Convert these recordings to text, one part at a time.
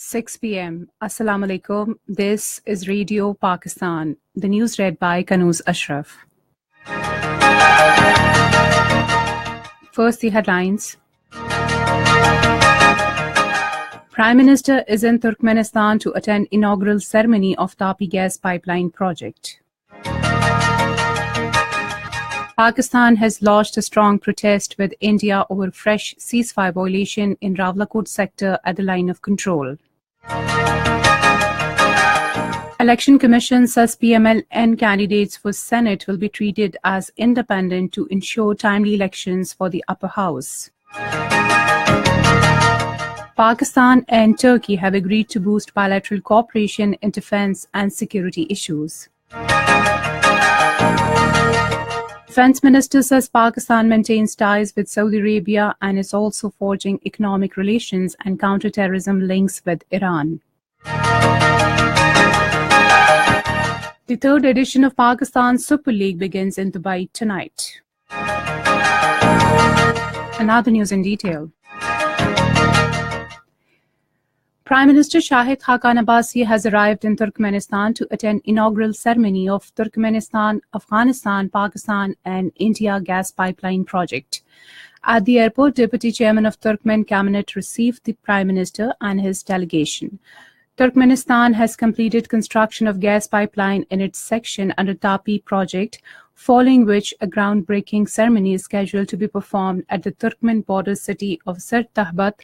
6 p.m. Assalamu alaikum. This is Radio Pakistan. The news read by Kanuz Ashraf. First, the headlines. Prime Minister is in Turkmenistan to attend inaugural ceremony of Tapi gas pipeline project. Pakistan has lodged a strong protest with India over fresh ceasefire violation in Rawalakot sector at the line of control. Election Commission says PMLN candidates for Senate will be treated as independent to ensure timely elections for the upper house. Pakistan and Turkey have agreed to boost bilateral cooperation in defense and security issues. Defense Minister says Pakistan maintains ties with Saudi Arabia and is also forging economic relations and counter-terrorism links with Iran. The third edition of Pakistan Super League begins in Dubai tonight. Another news in detail. Prime Minister Shahid Khaqan Abbasi has arrived in Turkmenistan to attend inaugural ceremony of Turkmenistan, Afghanistan, Pakistan and India gas pipeline project. At the airport, Deputy Chairman of Turkmen Cabinet received the Prime Minister and his delegation. Turkmenistan has completed construction of gas pipeline in its section under Tapi project, following which a groundbreaking ceremony is scheduled to be performed at the Turkmen border city of Sertabat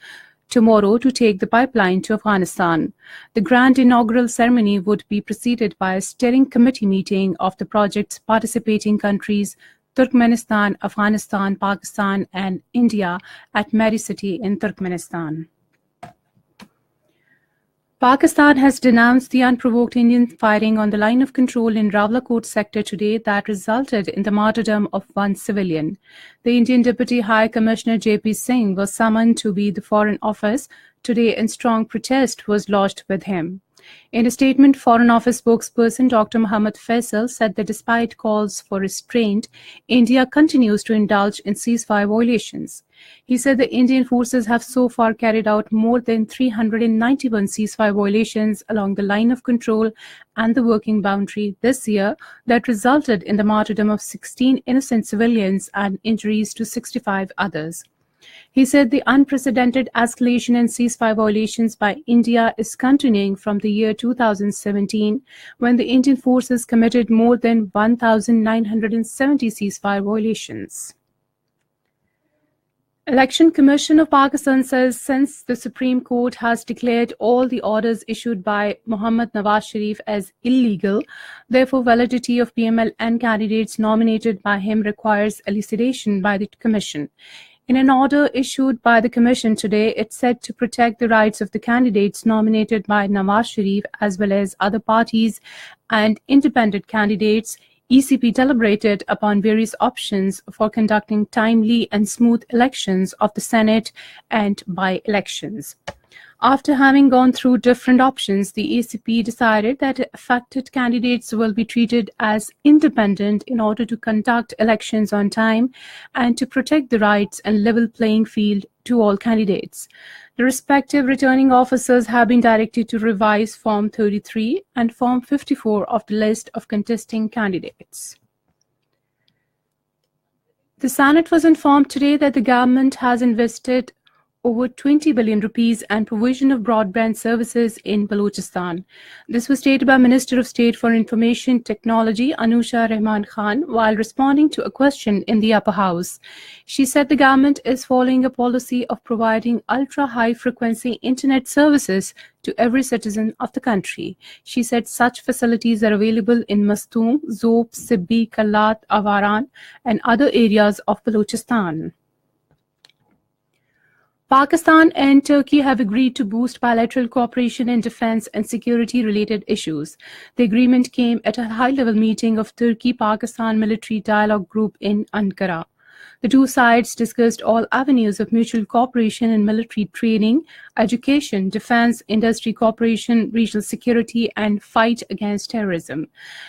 tomorrow to take the pipeline to Afghanistan. The grand inaugural ceremony would be preceded by a steering committee meeting of the project's participating countries, Turkmenistan, Afghanistan, Pakistan and India at Mehri City in Turkmenistan. Pakistan has denounced the unprovoked Indian firing on the line of control in Rawalakot sector today that resulted in the martyrdom of one civilian. The Indian Deputy High Commissioner J.P. Singh was summoned to the Foreign Office today and strong protest was lodged with him. In a statement, Foreign Office spokesperson Dr. Mohammad Faisal said that despite calls for restraint, India continues to indulge in ceasefire violations. He said the Indian forces have so far carried out more than 391 ceasefire violations along the line of control and the working boundary this year that resulted in the martyrdom of 16 innocent civilians and injuries to 65 others. He said the unprecedented escalation in ceasefire violations by India is continuing from the year 2017, when the Indian forces committed more than 1,970 ceasefire violations. Election Commission of Pakistan says since the Supreme Court has declared all the orders issued by Mohammad Nawaz Sharif as illegal, therefore validity of PMLN candidates nominated by him requires elucidation by the Commission. In an order issued by the Commission today, it said to protect the rights of the candidates nominated by Nawaz Sharif as well as other parties and independent candidates, ECP deliberated upon various options for conducting timely and smooth elections of the Senate and by-elections. After having gone through different options, the ECP decided that affected candidates will be treated as independent in order to conduct elections on time and to protect the rights and level playing field to all candidates. The respective returning officers have been directed to revise Form 33 and Form 54 of the list of contesting candidates. The Senate was informed today that the government has invested over 20 billion rupees and provision of broadband services in Balochistan. This was stated by Minister of State for Information Technology Anusha Rahman Khan while responding to a question in the upper house. She said the government is following a policy of providing ultra-high frequency internet services to every citizen of the country. She said such facilities are available in Mastoom, Zob, Sibbi, Kalat, Avaran and other areas of Balochistan. Pakistan and Turkey have agreed to boost bilateral cooperation in defense and security-related issues. The agreement came at a high-level meeting of Turkey-Pakistan Military Dialogue Group in Ankara. The two sides discussed all avenues of mutual cooperation in military training, education, defense, industry cooperation, regional security, and fight against terrorism.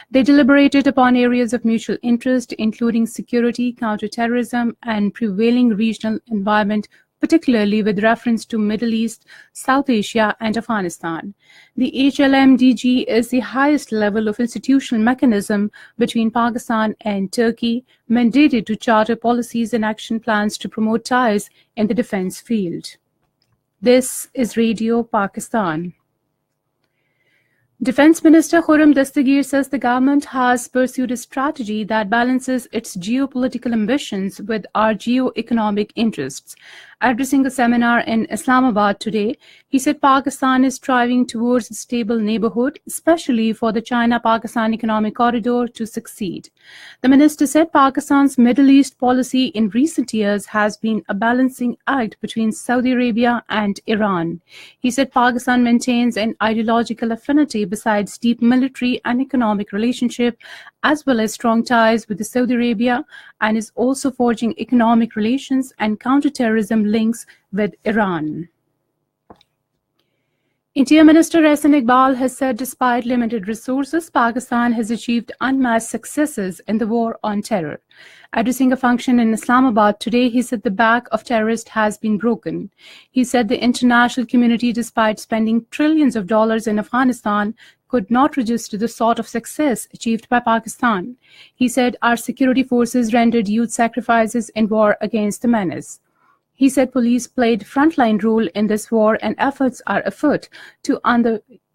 They deliberated upon areas of mutual interest, including security, counter-terrorism, and prevailing regional environment, particularly with reference to Middle East, South Asia, and Afghanistan. The HLMDG is the highest level of institutional mechanism between Pakistan and Turkey, mandated to charter policies and action plans to promote ties in the defense field. This is Radio Pakistan. Defense Minister Khurram Dastagir says the government has pursued a strategy that balances its geopolitical ambitions with our geo-economic interests. Addressing a seminar in Islamabad today, he said Pakistan is striving towards a stable neighborhood, especially for the China-Pakistan Economic Corridor to succeed. The minister said Pakistan's Middle East policy in recent years has been a balancing act between Saudi Arabia and Iran. He said Pakistan maintains an ideological affinity besides deep military and economic relationship, as well as strong ties with Saudi Arabia, and is also forging economic relations and counterterrorism links with Iran. Interior Minister Ehsan Iqbal has said despite limited resources, Pakistan has achieved unmatched successes in the war on terror. Addressing a function in Islamabad today, he said the back of terrorists has been broken. He said the international community, despite spending trillions of dollars in Afghanistan, could not register the sort of success achieved by Pakistan. He said our security forces rendered huge sacrifices in war against the menace. He said police played frontline role in this war and efforts are afoot to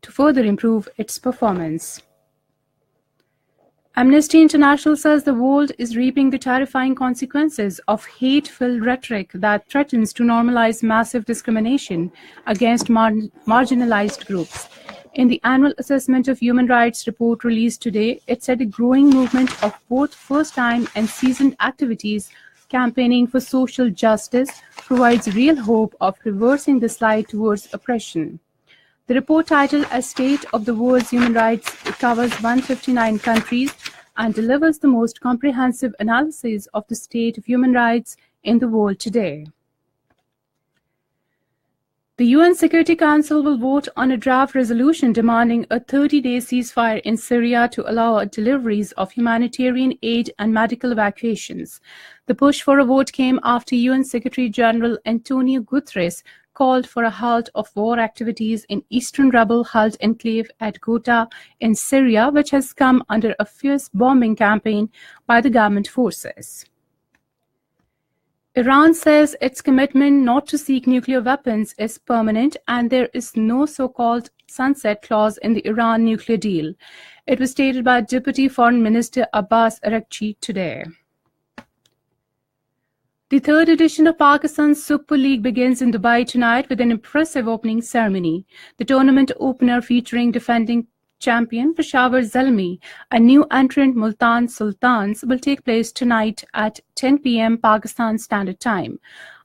further improve its performance. Amnesty International says the world is reaping the terrifying consequences of hate-filled rhetoric that threatens to normalize massive discrimination against marginalized groups. In the annual assessment of human rights report released today, it said a growing movement of both first-time and seasoned activities campaigning for social justice provides real hope of reversing the slide towards oppression. The report, titled A State of the World's Human Rights, covers 159 countries and delivers the most comprehensive analysis of the state of human rights in the world today. The UN Security Council will vote on a draft resolution demanding a 30-day ceasefire in Syria to allow deliveries of humanitarian aid and medical evacuations. The push for a vote came after UN Secretary General Antonio Guterres called for a halt of war activities in eastern rebel-held enclave at Ghouta in Syria, which has come under a fierce bombing campaign by the government forces. Iran says its commitment not to seek nuclear weapons is permanent and there is no so-called sunset clause in the Iran nuclear deal. It was stated by Deputy Foreign Minister Abbas Araghchi today. The third edition of Pakistan's Super League begins in Dubai tonight with an impressive opening ceremony. The tournament opener, featuring defending champion Peshawar Zalmi, a new entrant Multan Sultans, will take place tonight at 10 p.m. Pakistan Standard Time.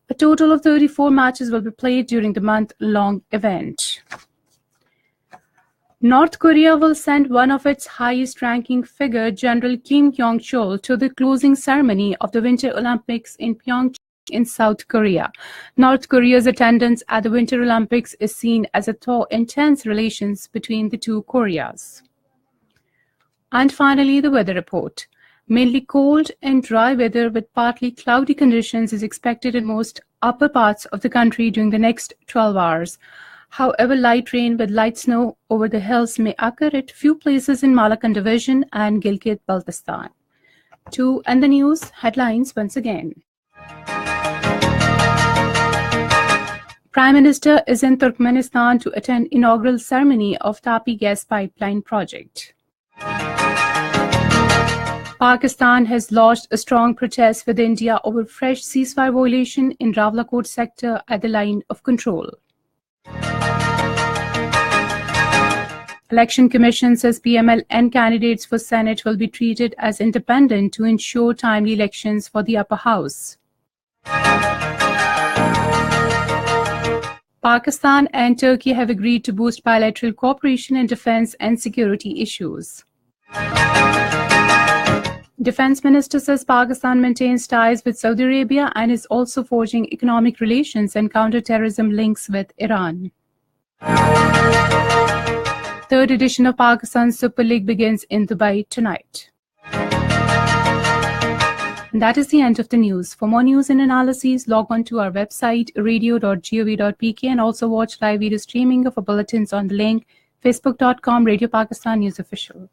A total of 34 matches will be played during the month-long event. North Korea will send one of its highest-ranking figure, General Kim Yong-chol, to the closing ceremony of the Winter Olympics in Pyeongchang in South Korea. North Korea's attendance at the Winter Olympics is seen as a thaw intense relations between the two Koreas. And finally, the weather report. Mainly cold and dry weather with partly cloudy conditions is expected in most upper parts of the country during the next 12 hours. However, light rain with light snow over the hills may occur at few places in Malakand Division and Gilgit-Baltistan. To end the news, headlines once again. Prime Minister is in Turkmenistan to attend inaugural ceremony of Tapi gas pipeline project. Pakistan has lodged a strong protest with India over fresh ceasefire violation in Rawalakot sector at the line of control. Election Commission says PMLN candidates for Senate will be treated as independent to ensure timely elections for the upper house. Pakistan and Turkey have agreed to boost bilateral cooperation in defense and security issues. Defense Minister says Pakistan maintains ties with Saudi Arabia and is also forging economic relations and counter-terrorism links with Iran. Third edition of Pakistan's Super League begins in Dubai tonight. And that is the end of the news. For more news and analyses, log on to our website, radio.gov.pk, and also watch live video streaming of our bulletins on the link facebook.com Radio Pakistan News Official.